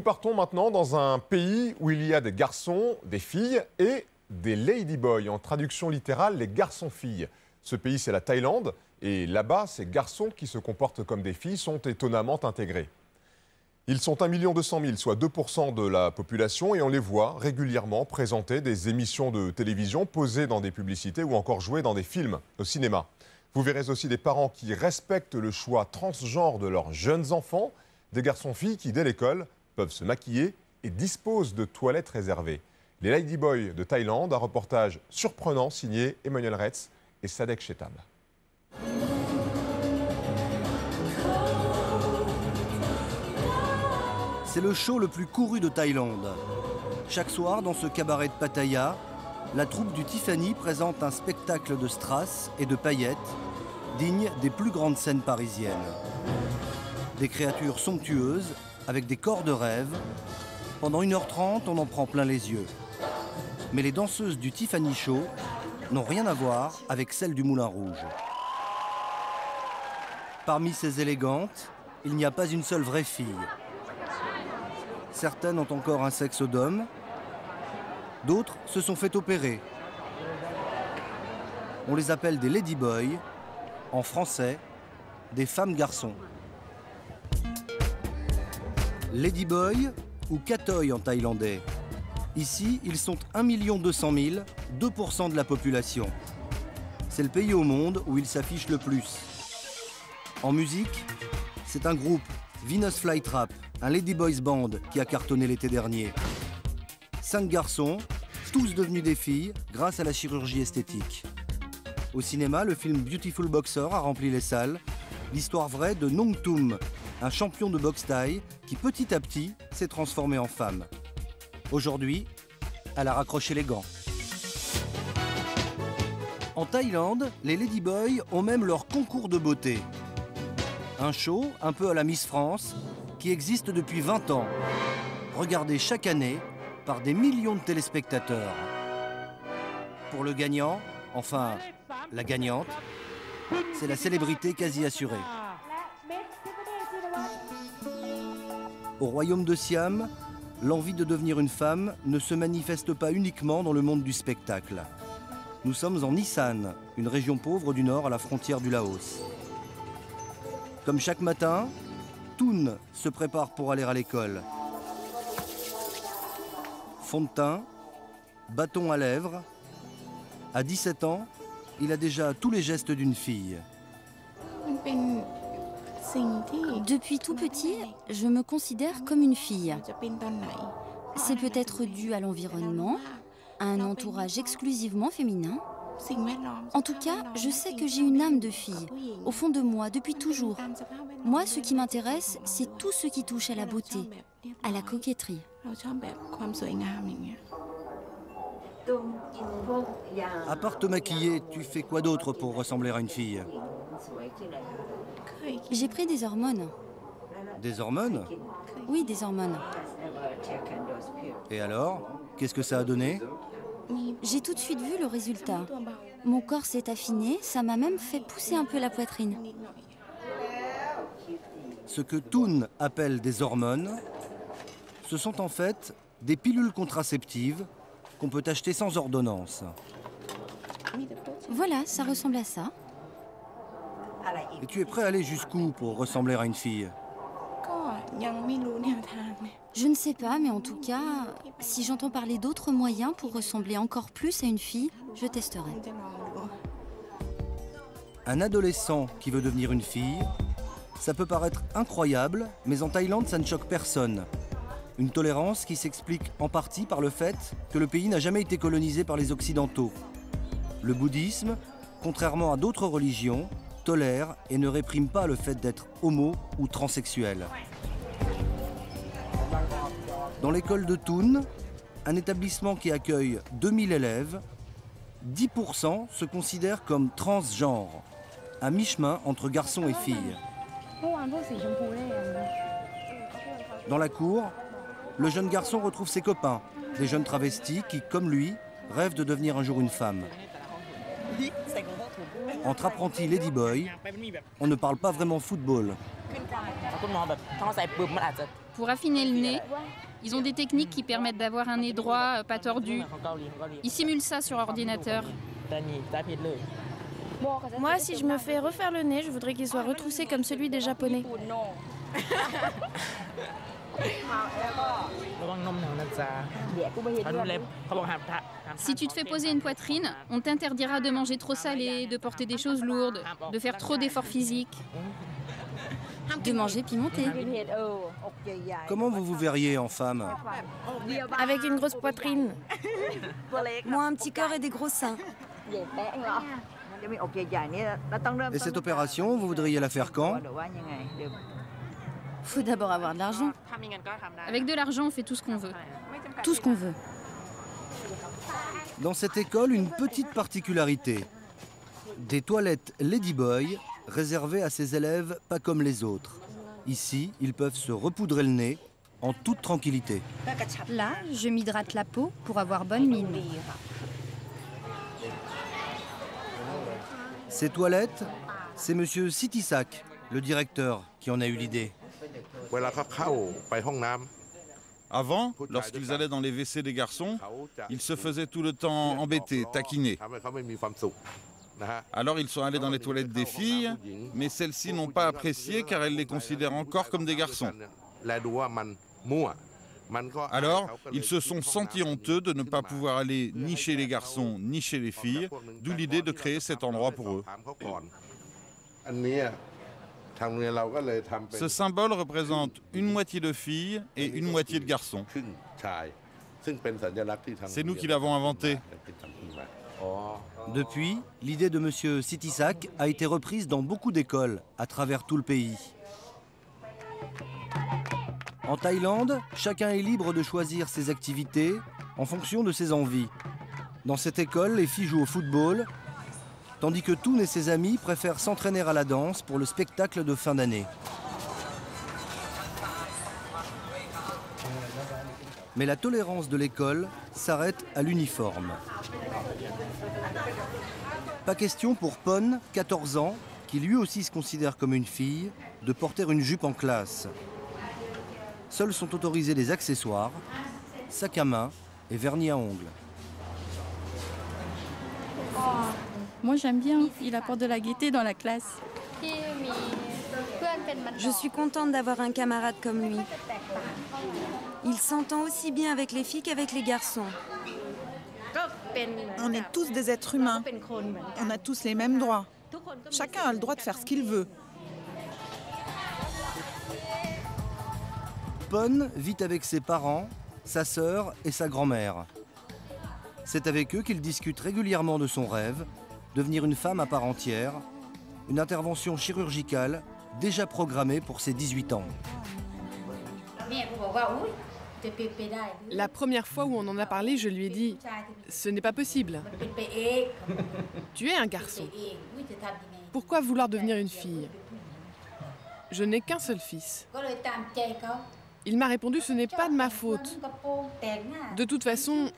Nous partons maintenant dans un pays où il y a des garçons, des filles et des ladyboys. En traduction littérale, les garçons-filles. Ce pays, c'est la Thaïlande. Et là-bas, ces garçons qui se comportent comme des filles sont étonnamment intégrés. Ils sont 1 200 000, soit 2% de la population, et on les voit régulièrement présenter des émissions de télévision, poser dans des publicités ou encore jouer dans des films au cinéma. Vous verrez aussi des parents qui respectent le choix transgenre de leurs jeunes enfants, des garçons-filles qui, dès l'école, peuvent se maquiller et disposent de toilettes réservées. Les Ladyboys de Thaïlande, un reportage surprenant signé Emmanuel Retz et Sadek Chetam. C'est le show le plus couru de Thaïlande. Chaque soir, dans ce cabaret de Pattaya, la troupe du Tiffany présente un spectacle de strass et de paillettes, digne des plus grandes scènes parisiennes. Des créatures somptueuses, avec des corps de rêve. Pendant 1h30, on en prend plein les yeux. Mais les danseuses du Tiffany Show n'ont rien à voir avec celles du Moulin Rouge. Parmi ces élégantes, il n'y a pas une seule vraie fille. Certaines ont encore un sexe d'homme, d'autres se sont fait opérer. On les appelle des ladyboys, en français, des femmes-garçons. Ladyboy ou Katoy en thaïlandais. Ici, ils sont 1 200 000, 2% de la population. C'est le pays au monde où ils s'affichent le plus. En musique, c'est un groupe, Venus Flytrap, un Ladyboys Band qui a cartonné l'été dernier. 5 garçons, tous devenus des filles grâce à la chirurgie esthétique. Au cinéma, le film Beautiful Boxer a rempli les salles. L'histoire vraie de Nong Tum, un champion de boxe thaï qui petit à petit s'est transformé en femme. Aujourd'hui, elle a raccroché les gants. En Thaïlande, les Ladyboys ont même leur concours de beauté. Un show, un peu à la Miss France, qui existe depuis 20 ans, regardé chaque année par des millions de téléspectateurs. Pour le gagnant, enfin la gagnante, c'est la célébrité quasi assurée. Au royaume de Siam, l'envie de devenir une femme ne se manifeste pas uniquement dans le monde du spectacle. Nous sommes en Isan, une région pauvre du nord à la frontière du Laos. Comme chaque matin, Toon se prépare pour aller à l'école. Fond de teint, bâton à lèvres. À 17 ans, il a déjà tous les gestes d'une fille. Depuis tout petit, je me considère comme une fille. C'est peut-être dû à l'environnement, à un entourage exclusivement féminin. En tout cas, je sais que j'ai une âme de fille, au fond de moi, depuis toujours. Moi, ce qui m'intéresse, c'est tout ce qui touche à la beauté, à la coquetterie. À part te maquiller, tu fais quoi d'autre pour ressembler à une fille? J'ai pris des hormones. Des hormones? Oui, des hormones. Et alors, qu'est-ce que ça a donné? J'ai tout de suite vu le résultat. Mon corps s'est affiné, ça m'a même fait pousser un peu la poitrine. Ce que Toon appelle des hormones, ce sont en fait des pilules contraceptives qu'on peut acheter sans ordonnance. Voilà, ça ressemble à ça. Et tu es prêt à aller jusqu'où pour ressembler à une fille? Je ne sais pas, mais en tout cas, si j'entends parler d'autres moyens pour ressembler encore plus à une fille, je testerai. Un adolescent qui veut devenir une fille, ça peut paraître incroyable, mais en Thaïlande, ça ne choque personne. Une tolérance qui s'explique en partie par le fait que le pays n'a jamais été colonisé par les Occidentaux. Le bouddhisme, contrairement à d'autres religions, tolère et ne réprime pas le fait d'être homo ou transsexuel. Dans l'école de Toon, un établissement qui accueille 2000 élèves, 10% se considèrent comme transgenres, à mi-chemin entre garçons et filles. Dans la cour, le jeune garçon retrouve ses copains, des jeunes travestis qui, comme lui, rêvent de devenir un jour une femme. Entre apprentis ladyboy, on ne parle pas vraiment football. Pour affiner le nez, ils ont des techniques qui permettent d'avoir un nez droit, pas tordu. Ils simulent ça sur ordinateur. Moi, si je me fais refaire le nez, je voudrais qu'il soit retroussé comme celui des Japonais. Si tu te fais poser une poitrine, on t'interdira de manger trop salé, de porter des choses lourdes, de faire trop d'efforts physiques. De manger pimenté. Comment vous vous verriez en femme? Avec une grosse poitrine. Moi, un petit corps et des gros seins. Et cette opération, vous voudriez la faire quand? Faut d'abord avoir de l'argent. Avec de l'argent, on fait tout ce qu'on veut. Tout ce qu'on veut. Dans cette école, une petite particularité. Des toilettes Ladyboy réservées à ces élèves pas comme les autres. Ici, ils peuvent se repoudrer le nez en toute tranquillité. Là, je m'hydrate la peau pour avoir bonne mine. Ces toilettes, c'est monsieur Sitisak, le directeur, qui en a eu l'idée. Avant, lorsqu'ils allaient dans les WC des garçons, ils se faisaient tout le temps embêter, taquiner. Alors ils sont allés dans les toilettes des filles, mais celles-ci n'ont pas apprécié car elles les considèrent encore comme des garçons. Alors, ils se sont sentis honteux de ne pas pouvoir aller ni chez les garçons ni chez les filles, d'où l'idée de créer cet endroit pour eux. Ce symbole représente une moitié de filles et une moitié de garçons. C'est nous qui l'avons inventé. Depuis, l'idée de monsieur Sitisak a été reprise dans beaucoup d'écoles à travers tout le pays. En Thaïlande, chacun est libre de choisir ses activités en fonction de ses envies. Dans cette école, les filles jouent au football, tandis que Toon et ses amis préfèrent s'entraîner à la danse pour le spectacle de fin d'année. Mais la tolérance de l'école s'arrête à l'uniforme. Pas question pour Pon, 14 ans, qui lui aussi se considère comme une fille, de porter une jupe en classe. Seuls sont autorisés les accessoires, sac à main et vernis à ongles. Moi, j'aime bien. Il apporte de la gaieté dans la classe. Je suis contente d'avoir un camarade comme lui. Il s'entend aussi bien avec les filles qu'avec les garçons. On est tous des êtres humains. On a tous les mêmes droits. Chacun a le droit de faire ce qu'il veut. Pon vit avec ses parents, sa sœur et sa grand-mère. C'est avec eux qu'il discute régulièrement de son rêve, devenir une femme à part entière, une intervention chirurgicale déjà programmée pour ses 18 ans. La première fois où on en a parlé, je lui ai dit « Ce n'est pas possible. Tu es un garçon. Pourquoi vouloir devenir une fille ? Je n'ai qu'un seul fils. » Il m'a répondu « Ce n'est pas de ma faute. De toute façon,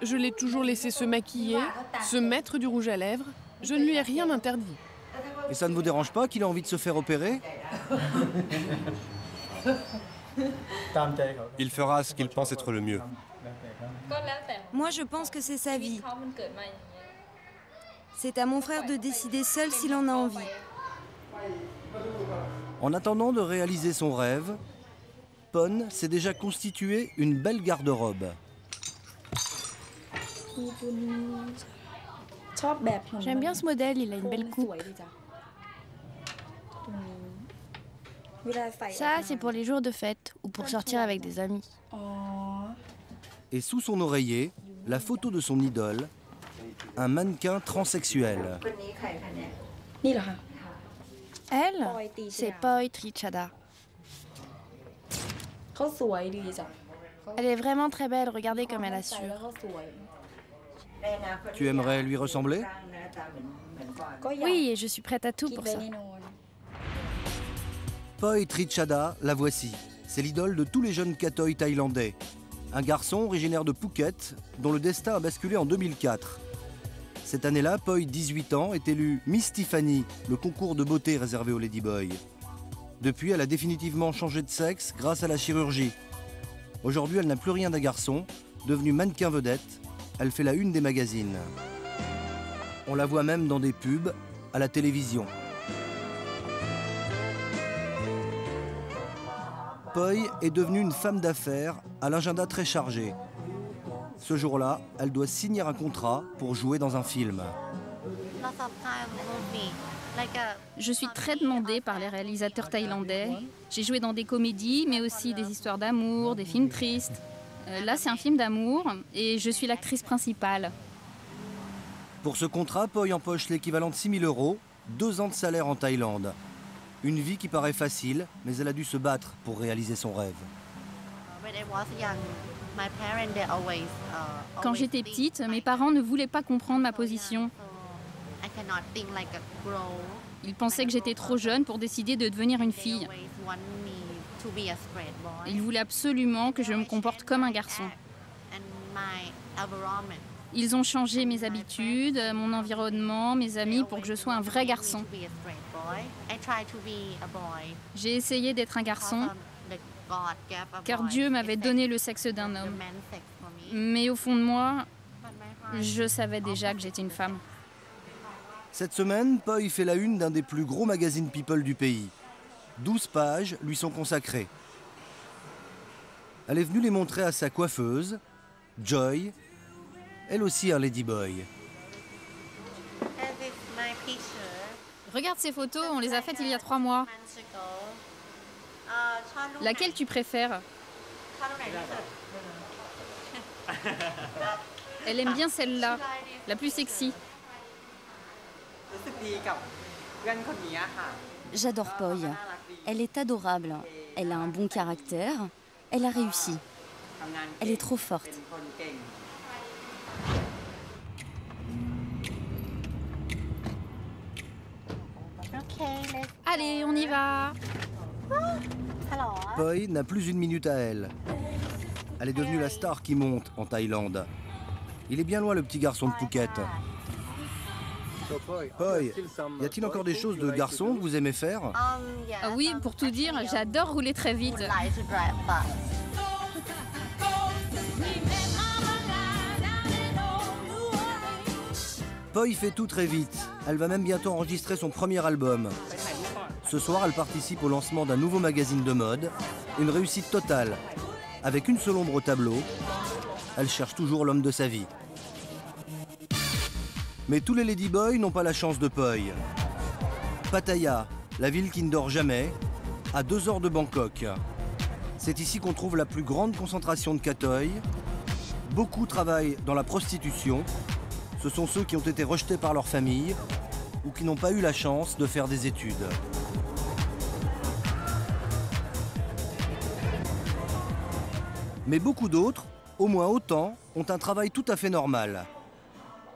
je l'ai toujours laissé se maquiller, se mettre du rouge à lèvres. Je ne lui ai rien interdit. » Et ça ne vous dérange pas qu'il ait envie de se faire opérer ? Il fera ce qu'il pense être le mieux. Moi, je pense que c'est sa vie. C'est à mon frère de décider seul s'il en a envie. En attendant de réaliser son rêve, Pon s'est déjà constitué une belle garde-robe. J'aime bien ce modèle, il a une belle coupe. Ça, c'est pour les jours de fête ou pour sortir avec des amis. Et sous son oreiller, la photo de son idole, un mannequin transsexuel. Elle, c'est Poi Trichada. Elle est vraiment très belle, regardez comme elle assure. Tu aimerais lui ressembler ? Oui, et je suis prête à tout pour ça. Poi Trichada, la voici. C'est l'idole de tous les jeunes Kathoy thaïlandais. Un garçon originaire de Phuket, dont le destin a basculé en 2004. Cette année-là, Poi, 18 ans, est élue Miss Tiffany, le concours de beauté réservé aux Ladyboys. Depuis, elle a définitivement changé de sexe grâce à la chirurgie. Aujourd'hui, elle n'a plus rien d'un garçon. Devenue mannequin vedette, elle fait la une des magazines. On la voit même dans des pubs, à la télévision. Poi est devenue une femme d'affaires à l'agenda très chargé. Ce jour-là, elle doit signer un contrat pour jouer dans un film. Je suis très demandée par les réalisateurs thaïlandais. J'ai joué dans des comédies, mais aussi des histoires d'amour, des films tristes. Là, c'est un film d'amour et je suis l'actrice principale. Pour ce contrat, Poi empoche l'équivalent de 6 000 €, 2 ans de salaire en Thaïlande. Une vie qui paraît facile, mais elle a dû se battre pour réaliser son rêve. Quand j'étais petite, mes parents ne voulaient pas comprendre ma position. Ils pensaient que j'étais trop jeune pour décider de devenir une fille. Ils voulaient absolument que je me comporte comme un garçon. Ils ont changé mes habitudes, mon environnement, mes amis pour que je sois un vrai garçon. J'ai essayé d'être un garçon, car Dieu m'avait donné le sexe d'un homme. Mais au fond de moi, je savais déjà que j'étais une femme. Cette semaine, Poi fait la une d'un des plus gros magazines People du pays. 12 pages lui sont consacrées. Elle est venue les montrer à sa coiffeuse, Joy, elle aussi un ladyboy. Regarde ces photos, on les a faites il y a 3 mois. Laquelle tu préfères? Elle aime bien celle-là, la plus sexy. J'adore Poi. Elle est adorable. Elle a un bon caractère. Elle a réussi. Elle est trop forte. Allez, on y va. Poi n'a plus une minute à elle. Elle est devenue la star qui monte en Thaïlande. Il est bien loin le petit garçon de Phuket. Poi, y a-t-il encore des choses de garçon que vous aimez faire? Ah oui, pour tout dire, j'adore rouler très vite. Poi fait tout très vite. Elle va même bientôt enregistrer son premier album. Ce soir, elle participe au lancement d'un nouveau magazine de mode. Une réussite totale. Avec une seule ombre au tableau, elle cherche toujours l'homme de sa vie. Mais tous les ladyboys n'ont pas la chance de Poi. Pattaya, la ville qui ne dort jamais, à 2 heures de Bangkok. C'est ici qu'on trouve la plus grande concentration de kathoïs. Beaucoup travaillent dans la prostitution. Ce sont ceux qui ont été rejetés par leur famille ou qui n'ont pas eu la chance de faire des études. Mais beaucoup d'autres, au moins autant, ont un travail tout à fait normal.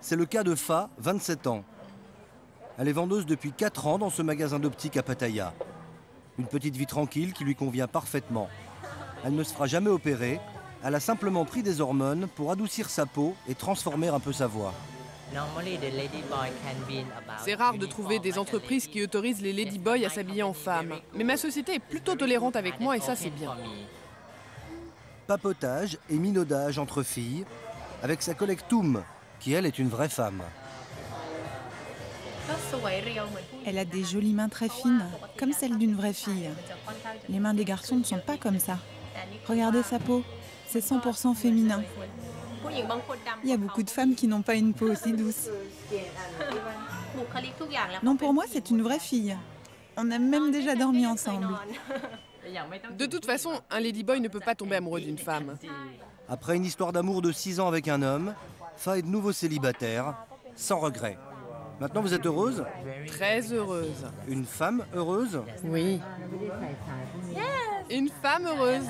C'est le cas de Pha, 27 ans. Elle est vendeuse depuis 4 ans dans ce magasin d'optique à Pattaya. Une petite vie tranquille qui lui convient parfaitement. Elle ne se fera jamais opérer. Elle a simplement pris des hormones pour adoucir sa peau et transformer un peu sa voix. C'est rare de trouver des entreprises qui autorisent les ladyboys à s'habiller en femmes. Mais ma société est plutôt tolérante avec moi et ça, c'est bien. Papotage et minaudage entre filles, avec sa collègue Toum, qui elle est une vraie femme. Elle a des jolies mains très fines, comme celles d'une vraie fille. Les mains des garçons ne sont pas comme ça. Regardez sa peau, c'est 100% féminin. Il y a beaucoup de femmes qui n'ont pas une peau aussi douce. Non, pour moi, c'est une vraie fille. On a même déjà dormi ensemble. De toute façon, un ladyboy ne peut pas tomber amoureux d'une femme. Après une histoire d'amour de 6 ans avec un homme, Pha est de nouveau célibataire, sans regret. Maintenant, vous êtes heureuse? Très heureuse. Une femme heureuse? Oui. Une femme heureuse.